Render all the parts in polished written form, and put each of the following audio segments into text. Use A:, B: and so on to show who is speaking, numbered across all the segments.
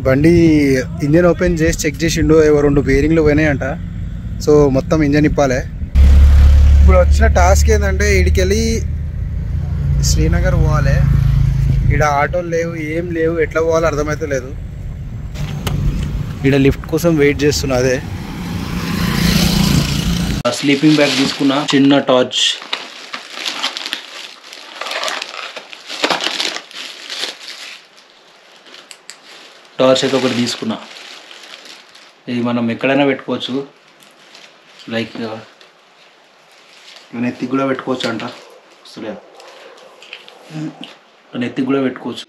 A: బండి engine open చేసి check చేసిండు, 2 బేరింగ్లు పోయినాయంట. సో మొత్తం ఇంజన్ ఇప్పాలి. ఇప్పుడు వచ్చిన టాస్క్ ఏంటంటే ఈడికెళ్ళి శ్రీనగర్ పోవాలి. ఈడ ఆటోలు లేవు, ఏం లేవు, ఎట్లా పోవాలో అర్థమైతే లేదు. ఈడ లిఫ్ట్ కోసం వెయిట్ చేస్తున్నా. అదే స్లీపింగ్ బ్యాగ్ తీసుకున్నా, చిన్న టార్చ్, అయితే ఒకటి తీసుకున్నా. ఇది మనం ఎక్కడైనా పెట్టుకోవచ్చు, లైక్ నెత్తికి కూడా పెట్టుకోవచ్చు అంట. వస్తలేదు, నెత్తికి కూడా పెట్టుకోవచ్చు.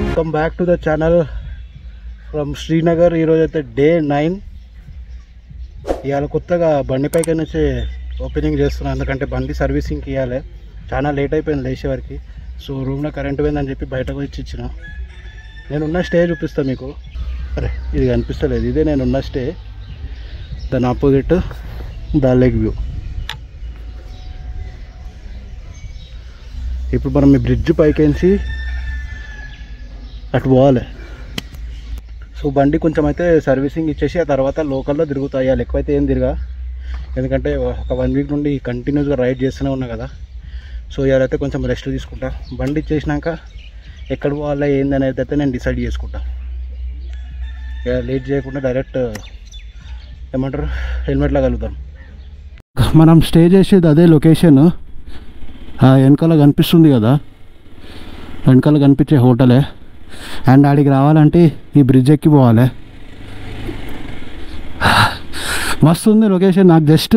A: Welcome back to the channel from Srinagar. ఈరోజు అయితే డే 9. ఇవాళ కొత్తగా బండిపైకి నుంచి ఓపెనింగ్ చేస్తున్నాను, ఎందుకంటే బండి సర్వీసింగ్కి ఇవ్వాలి. చాలా లేట్ అయిపోయింది లేచేవారికి. సో రూమ్లో కరెంట్ పోయిందని చెప్పి బయటకు వచ్చి ఇచ్చిన. నేనున్న స్టే చూపిస్తాను మీకు. అరే ఇది కనిపిస్తలేదు, ఇదే నేనున్న స్టే. దాని ఆపోజిట్ దాల్ లేక్ వ్యూ. ఇప్పుడు మనం ఈ బ్రిడ్జ్ పైకేసి అటు పోవాలి. సో బండి కొంచెం అయితే సర్వీసింగ్ ఇచ్చేసి ఆ తర్వాత లోకల్లో తిరుగుతాయి. ఎక్కువైతే ఏం తిరగా, ఎందుకంటే ఒక 1 వీక్ నుండి కంటిన్యూస్గా రైడ్ చేస్తూనే ఉన్నా కదా. సో ఇవాళైతే కొంచెం రెస్ట్ తీసుకుంటా. బండి ఇచ్చేసినాక ఎక్కడ పోవాలా ఏందనేది అయితే నేను డిసైడ్ చేసుకుంటా. లేట్ చేయకుండా డైరెక్ట్ ఏమంటారు హెల్మెట్లో కలుగుతాం. మనం స్టే చేసేది అదే లొకేషన్. వెనకాల కనిపిస్తుంది కదా, వెనకాల కనిపించే హోటలే. అండ్ ఆడికి రావాలంటే ఈ బ్రిడ్జ్ ఎక్కి పోవాలి. మస్తు ఉంది లొకేషన్. నాకు జస్ట్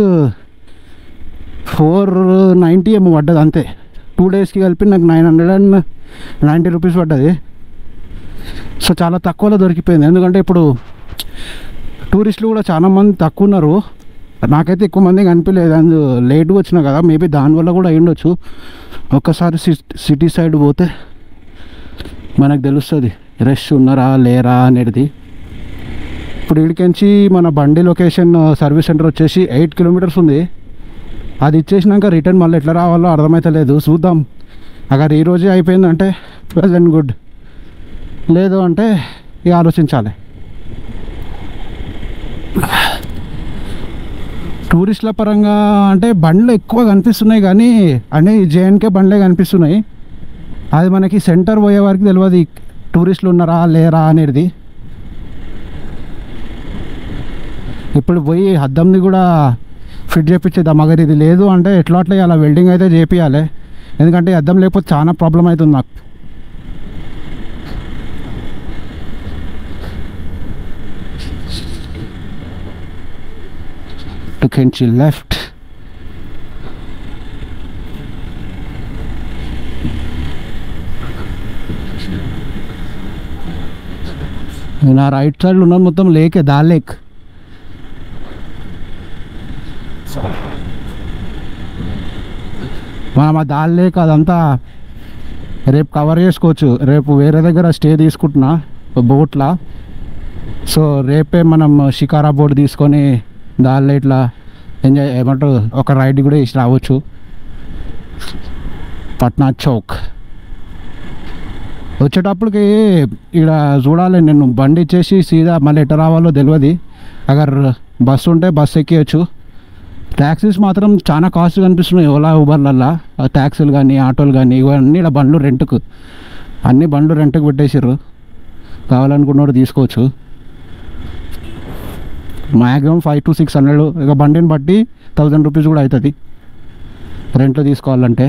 A: 490 ఏమో పడ్డది అంతే. 2 డేస్కి కలిపి నాకు 990 రూపీస్ పడ్డది. సో చాలా తక్కువలో దొరికిపోయింది, ఎందుకంటే ఇప్పుడు టూరిస్టులు కూడా చాలా మంది తక్కువ ఉన్నారు. నాకైతే ఎక్కువ మంది కనిపించలేదు, అండ్ లేట్గా వచ్చినా కదా, మేబీ దానివల్ల కూడా అయి ఉండొచ్చు. ఒక్కసారి సిటీ సైడ్ పోతే మనకు తెలుస్తుంది రష్ ఉన్నారా లేరా అనేది. ఇప్పుడు వీడికించి మన బండి లొకేషన్ సర్వీస్ సెంటర్ వచ్చేసి 8 కిలోమీటర్స్ ఉంది. అది ఇచ్చేసినాక రిటర్న్ మళ్ళీ ఎట్లా రావాలో అర్థమవుతలేదు. చూద్దాం. అగర్ ఈరోజే అయిపోయిందంటే వెల్ అండ్ గుడ్, లేదు అంటే ఇక ఆలోచించాలి. టూరిస్టుల పరంగా అంటే బండ్లు ఎక్కువ కనిపిస్తున్నాయి, కానీ అన్నీ జేఎన్కే బండ్లే కనిపిస్తున్నాయి. అది మనకి సెంటర్ పోయే వరకు తెలియదు టూరిస్టులు ఉన్నారా లేరా అనేది. ఇప్పుడు పోయి అద్దంని కూడా ఫిట్ చేయించేద్దాం. మగర్ ఇది లేదు అంటే ఎట్లా అలా వెల్డింగ్ అయితే చేపియాలి, ఎందుకంటే అద్దం లేకపోతే చాలా ప్రాబ్లం అవుతుంది నాకు. టు కెంచి లెఫ్ట్. నా రైట్ సైడ్లో ఉన్నది మొత్తం లేకే, దాల్ లేక్. మనం ఆ దాల్ లేక్ అదంతా రేపు కవర్ చేసుకోవచ్చు. రేపు వేరే దగ్గర స్టే తీసుకుంటున్నా బోట్లా. సో రేపే మనం షికారా బోట్ తీసుకొని దాల్ లేక్లా ఎంజాయ్ ఏమంటారు ఒక రైడ్ కూడా వేసి రావచ్చు. పట్నా చౌక్ వచ్చేటప్పటికి ఇక్కడ చూడాలి. నేను బండి ఇచ్చేసి సీదా మళ్ళీ ఎట్లా రావాలో తెలియదు. అగర్ బస్సు ఉంటే బస్సు ఎక్కియచ్చు. ట్యాక్సీస్ మాత్రం చాలా కాస్ట్ కనిపిస్తున్నాయి ఓలా ఊబర్లల్లో. ట్యాక్సీలు కానీ ఆటోలు కానీ ఇవన్నీ ఇలా బండ్లు రెంట్కు, అన్ని బండ్లు రెంట్కి పెట్టేసారు. కావాలనుకున్నవాడు తీసుకోవచ్చు. మ్యాక్సిమం 500 to 600, ఇక బండిని బట్టి 1000 రూపీస్ కూడా అవుతుంది రెంట్లో తీసుకోవాలంటే.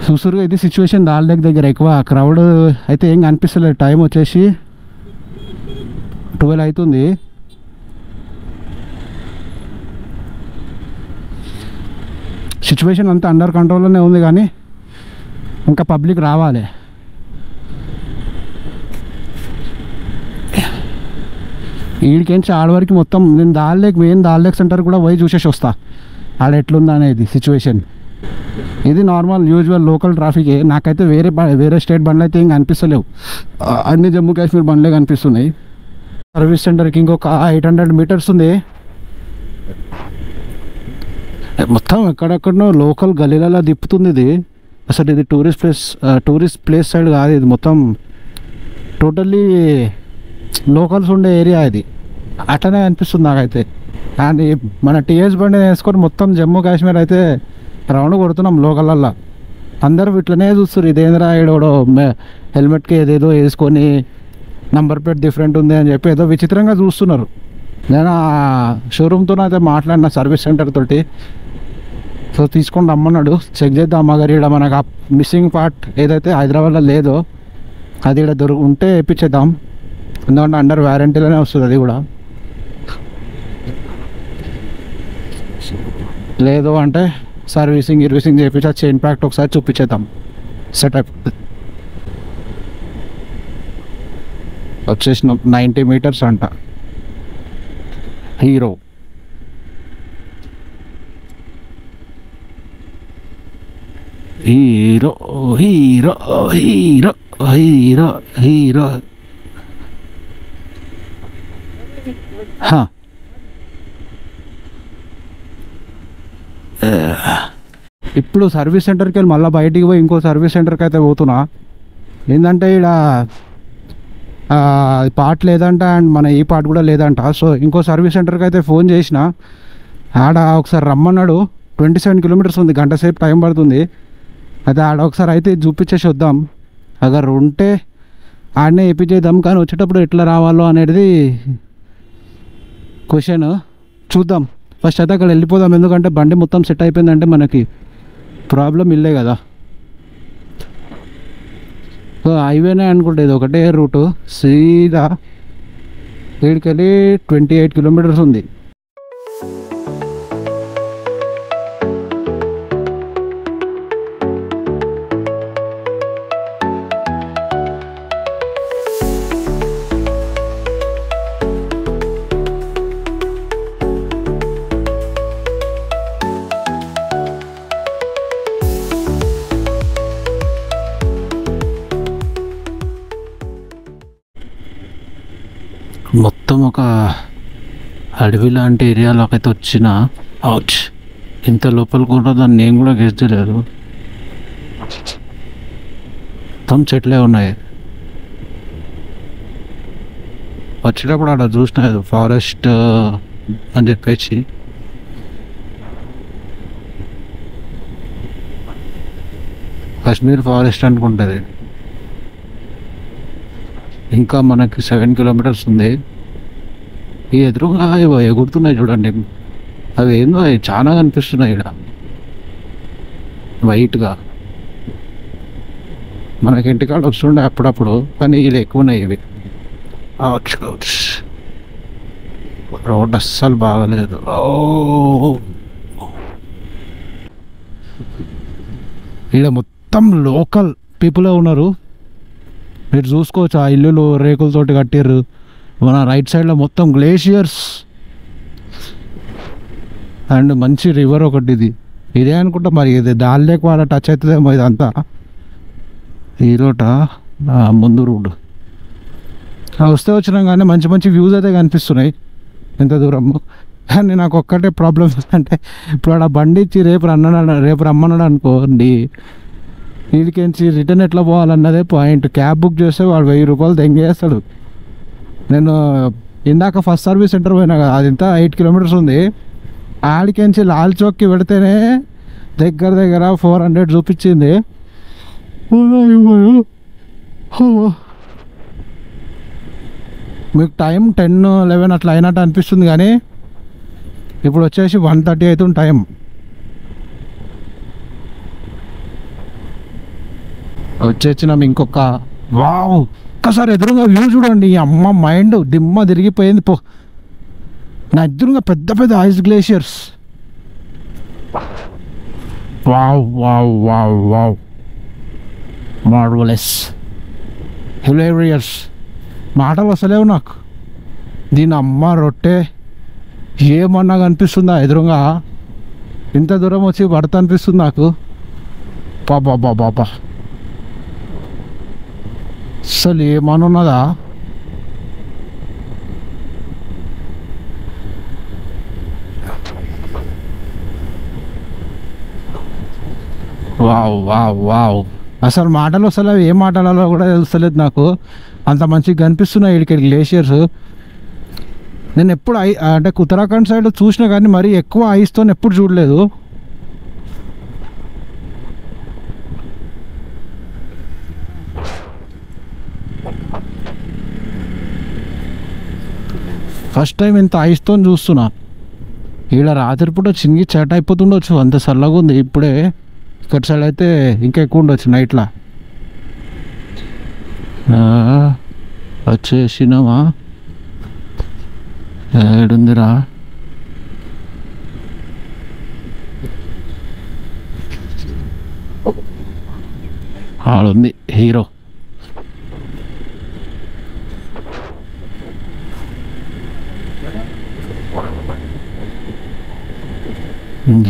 A: చూసురుగా ఇది సిచ్యువేషన్ దాల్ లేక్ దగ్గర. ఎక్కువ క్రౌడ్ అయితే ఏం కనిపిస్తలేదు. టైం వచ్చేసి 12 అవుతుంది. సిచ్యువేషన్ అంతా అండర్ కంట్రోల్లోనే ఉంది, కానీ ఇంకా పబ్లిక్ రావాలి. వీడికేంచి ఆడవరకు మొత్తం నేను మెయిన్ దాల్ లేక్ సెంటర్ కూడా పోయి చూసేసి వస్తా ఆడ ఎట్లుంది అనేది సిచ్యువేషన్. ఇది నార్మల్ యూజువల్ లోకల్ ట్రాఫికే. నాకైతే వేరే స్టేట్ బండ్లు అయితే ఏం కనిపిస్తలేవు, అన్ని జమ్మూ కాశ్మీర్ బండ్లే కనిపిస్తున్నాయి. సర్వీస్ సెంటర్కి ఇంకొక 800 మీటర్స్ ఉంది. మొత్తం ఎక్కడెక్కడనో లోకల్ గలీలలో తిప్పుతుంది ఇది. అసలు ఇది టూరిస్ట్ ప్లేస్ సైడ్ కాదు, ఇది మొత్తం టోటల్లీ లోకల్స్ ఉండే ఏరియా ఇది. అట్లనే అనిపిస్తుంది నాకైతే. అండ్ మన టీఎస్ బండి వేసుకొని మొత్తం జమ్మూ కాశ్మీర్ అయితే రౌండ్ కొడుతున్నాం లోకలల్లో. అందరూ ఇట్లనే చూస్తారు, ఇదేంద్రా ఈడోడో హెల్మెట్కి ఏదేదో వేసుకొని నంబర్ ప్లేట్ డిఫరెంట్ ఉంది అని చెప్పి ఏదో విచిత్రంగా చూస్తున్నారు. నేను ఆ షోరూమ్తో అయితే మాట్లాడిన సర్వీస్ సెంటర్ తోటి. సో తీసుకొని రమ్మన్నాడు, చెక్ చేద్దాం అమ్మగారు ఇక్కడ మనకు ఆ మిస్సింగ్ పార్ట్ ఏదైతే హైదరాబాద్లో లేదో అది ఇక్కడ ఉంటే వేయించేద్దాం, ఎందుకంటే అండర్ వారంటీలోనే వస్తుంది. అది కూడా లేదు అంటే సర్వీసింగ్ చేయించి ఆ చైన్ ప్యాక్ట్ ఒకసారి చూపించేద్దాం. సెటప్ వచ్చేసిన 90 మీటర్స్ అంట. Hero hero hero hero hero hero ఇప్పుడు సర్వీస్ సెంటర్కి వెళ్ళి మళ్ళీ బయటికి పోయి ఇంకో సర్వీస్ సెంటర్కి అయితే పోతున్నా. ఏంటంటే ఇక్కడ పార్ట్ లేదంట, అండ్ మన ఈ పార్ట్ కూడా లేదంట. సో ఇంకో సర్వీస్ సెంటర్కి అయితే ఫోన్ చేసిన, ఆడ ఒకసారి రమ్మన్నాడు. 27 కిలోమీటర్స్ ఉంది, గంట సేపు టైం పడుతుంది. అయితే ఆడ ఒకసారి అయితే చూపించేసి వద్దాం. అగర్ ఉంటే ఆడనే వేయించేద్దాం, కానీ వచ్చేటప్పుడు ఎట్లా రావాలో అనేది క్వశ్చన్. చూద్దాం, ఫస్ట్ అయితే అక్కడ వెళ్ళిపోదాం. ఎందుకంటే బండి మొత్తం సెట్ అయిపోయిందంటే మనకి ప్రాబ్లం ఇల్లే కదా. సో హైవేనే అనుకుంటే ఇది ఒకటే రూటు, సీదా ఇక్కడికి వెళ్ళి 28 కిలోమీటర్స్ ఉంది. మొత్తం ఒక అడవి లాంటి ఏరియాలోకి అయితే వచ్చిన. అవుచ్, ఇంత లోపలికి ఉంటుందని నేను కూడా గెస్ చేయలేదు. మొత్తం చెట్లే ఉన్నాయి. వచ్చేటప్పుడు అక్కడ చూసిన ఫారెస్ట్ అని చెప్పేసి. కాశ్మీర్ ఫారెస్ట్ అనుకుంటుంది. ఇంకా మనకి 7 కిలోమీటర్స్ ఉంది. ఈ ఎదురుగా ఎగురుతున్నాయి చూడండి, అవి ఏందో అవి చాలా కనిపిస్తున్నాయి ఇక్కడ వైట్గా. మనకి ఇంటికాడ వస్తుండే అప్పుడప్పుడు, కానీ ఇది ఎక్కువ ఉన్నాయి ఇవి. రోడ్ అస్సలు బాగలేదు. ఇక్కడ మొత్తం లోకల్ పీపులే ఉన్నారు. మీరు చూసుకోవచ్చు, ఆ ఇల్లులు రేకులతోటి కట్టారు. మన రైట్ సైడ్లో మొత్తం గ్లేషియర్స్ అండ్ మంచి రివర్ ఒకటి. ఇదే అనుకుంటా మరి, ఇది దానిలోకి వాళ్ళ టచ్ అవుతుందేమో ఇదంతా. ఈ రోట ముందు రోడ్డు వస్తే వచ్చినాం, కానీ మంచి మంచి వ్యూస్ అయితే కనిపిస్తున్నాయి ఎంత దూరము. కానీ నాకు ఒక్కటే ప్రాబ్లం అంటే, ఇప్పుడు ఆడ బండి ఇచ్చి రేపు రమ్మన్నాడు అనుకోండి, వీడికించి రిటర్న్ ఎట్లా పోవాలన్నదే పాయింట్. క్యాబ్ బుక్ చేస్తే వాడు 1000 రూపాయలు తెంగేస్తాడు. నేను ఇందాక ఫస్ట్ సర్వీస్ సెంటర్ పోయినా కదా, అది ఇంత 8 కిలోమీటర్స్ ఉంది. ఆడికించి లాల్ చౌక్కి పెడితేనే దగ్గర 400 చూపించింది. మీకు టైం 10-11 అట్లా అయినట్టు అనిపిస్తుంది, కానీ ఇప్పుడు వచ్చేసి 1:30 అవుతుంది టైం. వచ్చేసినాం ఇంకొక. వావ్, ఒక్కసారి ఎదురుగా వ్యూ చూడండి. అమ్మ మైండ్ దిమ్మ తిరిగిపోయింది. నా ఎదురుగా పెద్ద పెద్ద ice glaciers. Wow wow wow wow, marvellous, hilarious. మాటలు వస్తలేవు నాకు. దీని అమ్మ రొట్టె ఏమన్నా కనిపిస్తుందా ఎదురుగా? ఇంత దూరం వచ్చి పడతా అనిపిస్తుంది నాకు. బాబా అసలు ఏమనున్నదా? వావ్ వావ్ వావ్, అసలు మాటలు వస్తలేవు, ఏం మాట్లాడాలో కూడా తెలుస్తలేదు నాకు. అంత మంచిగా కనిపిస్తున్నాయి ఇక్కడ గ్లేషియర్స్. నేను ఎప్పుడు అంటే ఉత్తరాఖండ్ సైడ్ చూసినా కానీ మరీ ఎక్కువ ఐస్తో ఎప్పుడు చూడలేదు. ఫస్ట్ టైం ఇంత ఐస్తో చూస్తున్నా. ఈడ రాత్రిపూట చింగి చెట్ అయిపోతుండొచ్చు, అంత చల్లగా ఉంది. ఇప్పుడే ఇక్కడ సైడ్ అయితే ఇంకా ఎక్కువ ఉండొచ్చు నైట్లా. వచ్చేసినామా? ఏడుందిరా? ఆడుంది hero.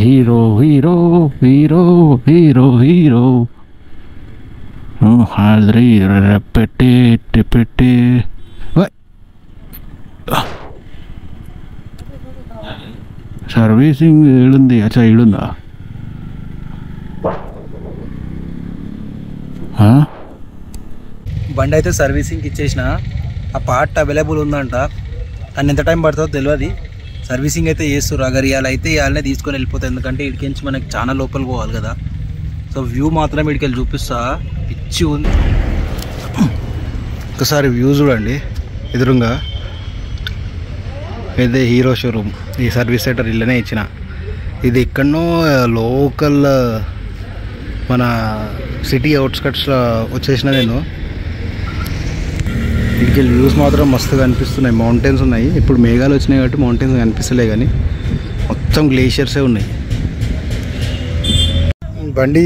A: Hero hero hero hero hero పెట్టి పెట్టి సర్వీసింగ్ ఏడుంది? అచ్చా ఈడుందా?
B: బండి అయితే సర్వీసింగ్కి ఇచ్చేసిన. ఆ పార్ట్ అవైలబుల్ ఉందంట, కానీ ఎంత టైం పడుతుందో తెలియదు. సర్వీసింగ్ అయితే చేస్తారు. అగర్ ఇవాళ అయితే ఇవాళనే తీసుకొని వెళ్ళిపోతాయి, ఎందుకంటే ఇక్కడికి మనకి చాలా లోపలికి పోవాలి కదా. సో వ్యూ మాత్రం ఇక్కడికి వెళ్ళి చూపిస్తా, పిచ్చి ఉంది. ఒకసారి వ్యూ చూడండి ఎదురుగా. ఇదే హీరో షోరూమ్. ఈ సర్వీస్ సెంటర్ ఇల్లనే ఇచ్చిన. ఇది ఎక్కడనో లోకల్ మన సిటీ అవుట్స్కట్స్లో వచ్చేసిన నేను. ఇక్కడికి వ్యూస్ మాత్రం మస్తుగా అనిపిస్తున్నాయి. మౌంటైన్స్ ఉన్నాయి, ఇప్పుడు మేఘాలు వచ్చినాయి కాబట్టి మౌంటైన్స్ కనిపిస్తలే, కానీ మొత్తం గ్లేషియర్సే ఉన్నాయి. బండి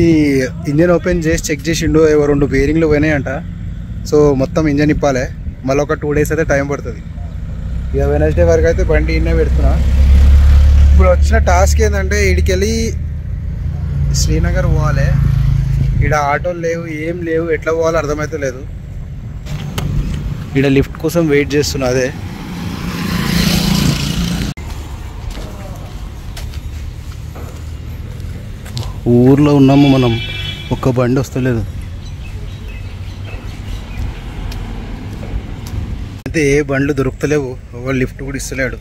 B: ఇంజన్ ఓపెన్ చేసి చెక్ చేసిండు, 2 బేరింగ్లు పోయినాయంట. సో మొత్తం ఇంజన్ ఇప్పాలి, మళ్ళీ ఒక 2 days అయితే టైం పడుతుంది. ఇక వెనస్డే వరకు అయితే బండి ఇన్నే పెడుతున్నా. ఇప్పుడు వచ్చిన టాస్క్ ఏంటంటే ఇడికెళ్ళి శ్రీనగర్ పోవాలి. ఇక్కడ ఆటోలు లేవు, ఏం లేవు, ఎట్లా పోవాలో అర్థమైతే లేదు. ఇక్కడ లిఫ్ట్ కోసం వెయిట్ చేస్తున్నా. అదే ఊర్లో ఉన్నాము మనం, ఒక్క బండి వస్తలేదు. అయితే ఏ బండ్లు దొరుకుతలేవు, ఎవరు లిఫ్ట్ కూడా ఇస్తలేడు.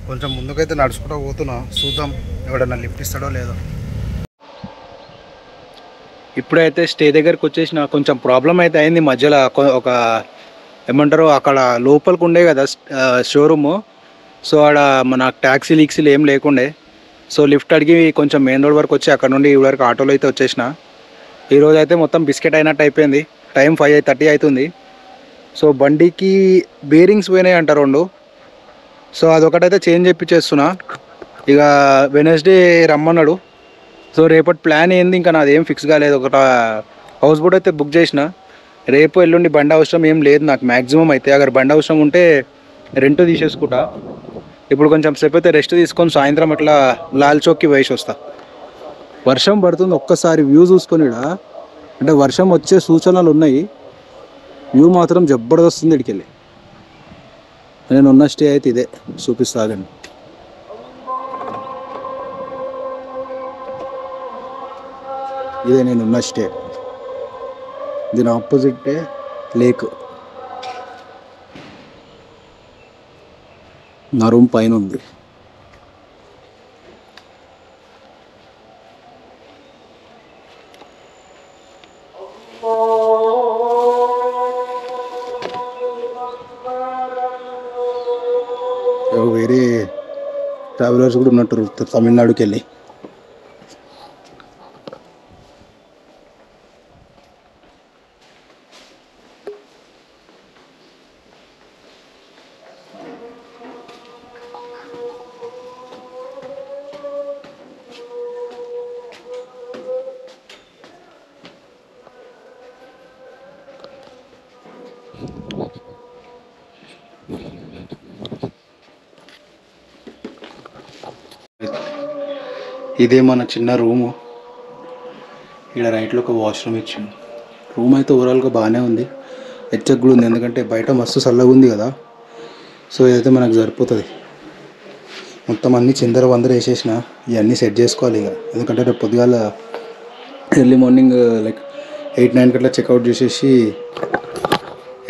B: కొంచెం ముందుకైతే నడుచుకుంటూ పోతున్నా, చూద్దాం ఎవడన్నా లిఫ్ట్ ఇస్తాడో లేదో. ఇప్పుడైతే స్టే దగ్గరకు వచ్చేసిన. కొంచెం ప్రాబ్లం అయితే అయింది మధ్యలో. ఒక ఏమంటారు, అక్కడ లోపలికి ఉండే కదా షోరూము. సో ఆడ మన ట్యాక్సీలు ఈక్సీలు ఏం లేకుండే. సో లిఫ్ట్ అడిగి కొంచెం మెయిన్ రోడ్ వరకు వచ్చి అక్కడ నుండి ఈ వరకు ఆటోలో అయితే వచ్చేసిన. ఈరోజు అయితే మొత్తం బిస్కెట్ అయినట్టు అయిపోయింది. టైం 5:30 అవుతుంది. సో బండికి బేరింగ్స్ పోయినాయి అంట 2. సో అదొకటైతే చేంజ్ చేయించేస్తున్నా. ఇక వెనస్డే రమ్మన్నాడు. సో రేపటి ప్లాన్ ఏంది ఇంకా నాదేం ఫిక్స్ కాలేదు. ఒక హౌస్ బోట్ అయితే బుక్ చేసిన. రేపు ఎల్లుండి బండి అవసరం ఏం లేదు నాకు మ్యాక్సిమం అయితే. అगर బండి అవసరం ఉంటే రెంట్ తీసేసుకుంటా. ఇప్పుడు కొంచెం సేపు అయితే రెస్ట్ తీసుకొని సాయంత్రం అట్లా లాల్ చౌక్కి వేసి వస్తా. వర్షం పడుతుంది, ఒక్కసారి వ్యూ చూసుకొని. అంటే వర్షం వచ్చే సూచనలు ఉన్నాయి. వ్యూ మాత్రం జబర్దస్తుంది. ఇడికెళ్ళి నేను ఉన్న స్టే అయితే ఇదే చూపిస్తాగండి. ఇదే నేను ఉన్న స్టే. దీని ఆపోజిటే లేక్. నా రూమ్ పైన ఉంది. వేరే ట్రావెలర్స్ కూడా ఉన్నట్టు తమిళనాడుకి వెళ్ళి. ఇదే మన చిన్న రూము. ఇక్కడ రైట్లో ఒక వాష్రూమ్ ఇచ్చిండు. రూమ్ అయితే ఓవరాల్గా బాగానే ఉంది, హెచ్చగా కూడా ఉంది. ఎందుకంటే బయట మస్తు చల్లగా ఉంది కదా. సో ఇదైతే మనకు సరిపోతుంది. మొత్తం అన్నీ చిందర వందర వేసేసిన. ఇవన్నీ సెట్ చేసుకోవాలి ఇక, ఎందుకంటే రేపు పొద్దుగాల ఎర్లీ మార్నింగ్ లైక్ 8-9 గంటల చెక్అవుట్ చేసేసి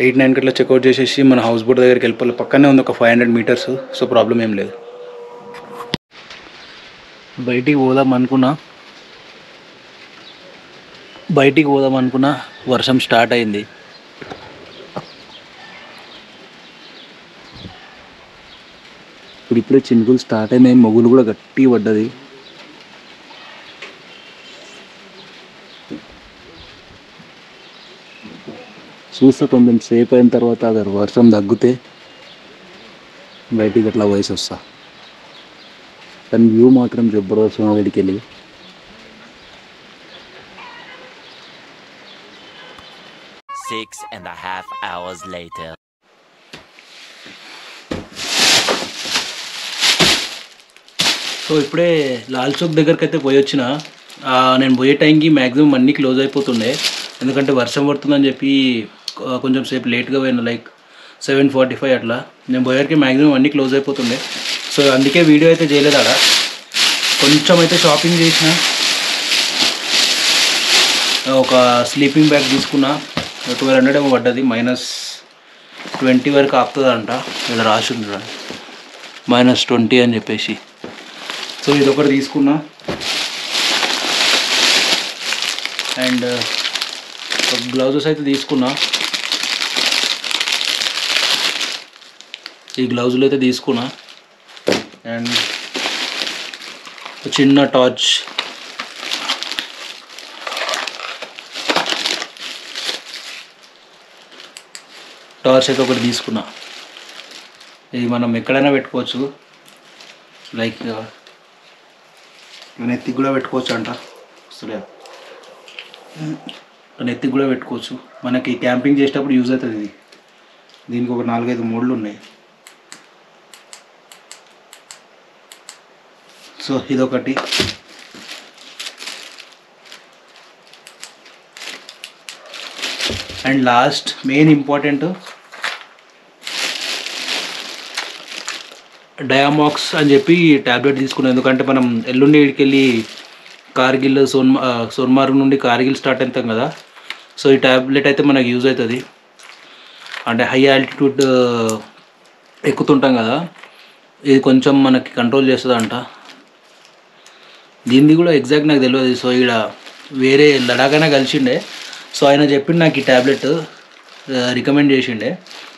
B: 8-9 గంటల చెక్అవుట్ చేసేసి మన హౌస్ బోట్ దగ్గరికి వెళ్ళిపోవాలి. పక్కనే ఉంది ఒక 500 మీటర్స్. సో ప్రాబ్లం ఏం లేదు. బయటికి పోదాం అనుకున్నా వర్షం స్టార్ట్ అయింది. ఇప్పుడే చినుకులు స్టార్ట్ అయినాయి, మొగులు కూడా గట్టి పడ్డది. చూస్తే కొంచెం సేపు అయిన తర్వాత అక్కడ వర్షం తగ్గితే బయటికి అట్లా వయసు వస్తా. కానీ వ్యూ మాత్రం జబర్దస్త్ వేడికి వెళ్ళి.
C: Six and a half hours later.
B: So ఇప్పుడే లాల్ చౌక్ దగ్గరికి అయితే పోయి వచ్చిన. నేను పోయే టైంకి మ్యాక్సిమం అన్నీ క్లోజ్ అయిపోతుండే, ఎందుకంటే వర్షం పడుతుందని చెప్పి కొంచెం సేపు లేట్గా పోయినా, లైక్ 7:45 అట్లా. నేను పోయేకి మ్యాక్సిమం అన్నీ క్లోజ్ అయిపోతుండే. సో అందుకే వీడియో అయితే చేయలేదు. ఆడ కొంచెం అయితే షాపింగ్ చేసిన. ఒక స్లీపింగ్ బ్యాగ్ తీసుకున్నా, 1200 ఏమో పడ్డది. -20 వరకు ఆపుతుందంట, ఇలా రాసి ఉంది -20 అని చెప్పేసి. సో ఇదొకటి తీసుకున్నా. అండ్ గ్లౌజెస్ అయితే తీసుకున్నా. ఈ గ్లౌజులు అయితే తీసుకున్నా. అండ్ చిన్న టార్చ్, అయితే ఒకటి తీసుకున్నా. ఇది మనం ఎక్కడైనా పెట్టుకోవచ్చు, లైక్ నెత్తికి కూడా పెట్టుకోవచ్చు అంట. నెత్తికి కూడా పెట్టుకోవచ్చు, మనకి క్యాంపింగ్ చేసేటప్పుడు యూజ్ అవుతుంది ఇది. దీనికి ఒక 4-5 మోడ్లు ఉన్నాయి. సో ఇదొకటి. అండ్ లాస్ట్ మెయిన్ ఇంపార్టెంట్ డయామాక్స్ అని చెప్పి ట్యాబ్లెట్ తీసుకున్నాను. ఎందుకంటే మనం ఎల్లుండి ఇక్కడికి వెళ్ళి కార్గిల్ సోన్మార్గ్ నుండి కార్గిల్ స్టార్ట్ అవుతాం కదా. సో ఈ ట్యాబ్లెట్ అయితే మనకు యూజ్ అవుతుంది. అంటే హై ఆల్టిట్యూడ్ ఎక్కుతుంటాం కదా, ఇది కొంచెం మనకి కంట్రోల్ చేస్తుంది అంట. దీనిది కూడా ఎగ్జాక్ట్ నాకు తెలియదు. సో ఇక్కడ వేరే లడాక్ అయినా కలిసిండే. సో ఆయన చెప్పిండు నాకు ఈ ట్యాబ్లెట్ రికమెండ్ చేసిండే,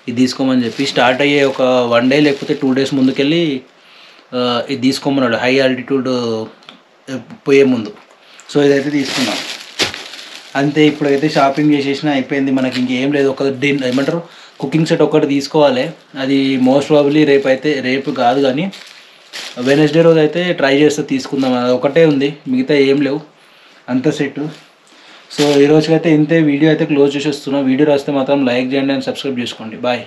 B: ఇది తీసుకోమని చెప్పి. స్టార్ట్ అయ్యే ఒక 1 డే లేకపోతే 2 డేస్ ముందుకెళ్ళి ఇది తీసుకోమన్నాడు, హై ఆల్టిట్యూడ్ పోయే ముందు. సో ఇదైతే తీసుకున్నాం అంతే. ఇప్పుడైతే షాపింగ్ చేసేసిన, అయిపోయింది. మనకి ఇంకేం లేదు. ఒక ఏమంటారు కుకింగ్ సెట్ ఒకటి తీసుకోవాలి. అది మోస్ట్ ప్రాబబ్లీ రేపు కాదు కానీ వెనస్డే రోజు అయితే ట్రై చేస్తే తీసుకుందాం. అది ఒకటే ఉంది, మిగతా ఏం లేవు, అంత సెట్. సో ఈ రోజుకైతే ఇంతే. వీడియో అయితే క్లోజ్ చేసేస్తున్నా. వీడియో రాస్తే మాత్రం లైక్ చేయండి అండ్ సబ్స్క్రైబ్ చేసుకోండి. బాయ్.